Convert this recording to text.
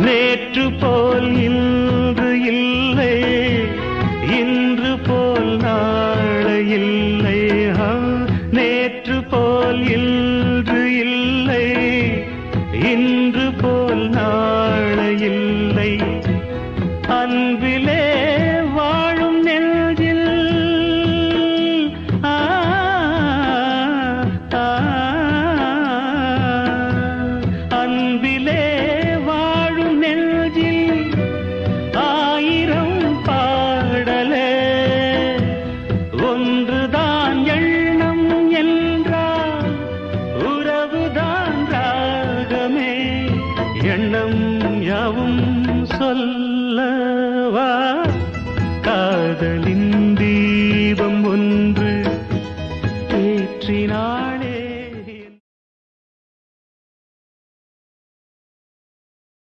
நேற்று போல் இன்று இல்லை, இன்று போல் நாளை இல்லை. நேற்று போல் இன்று இல்லை, இன்று போல் நாளை இல்லை. அன்பிலே வாழும் நெஞ்சில் அன்பிலே வாழும் நெஞ்சில் ஆயிரம் பாடலே. ஒன்றுதான் எண்ணம் என்றால் உறவுதான் ராகமே. எண்ணம் யாவும் சொல்லவா, காதலின் தீபம் ஒன்று ஏற்றினார்.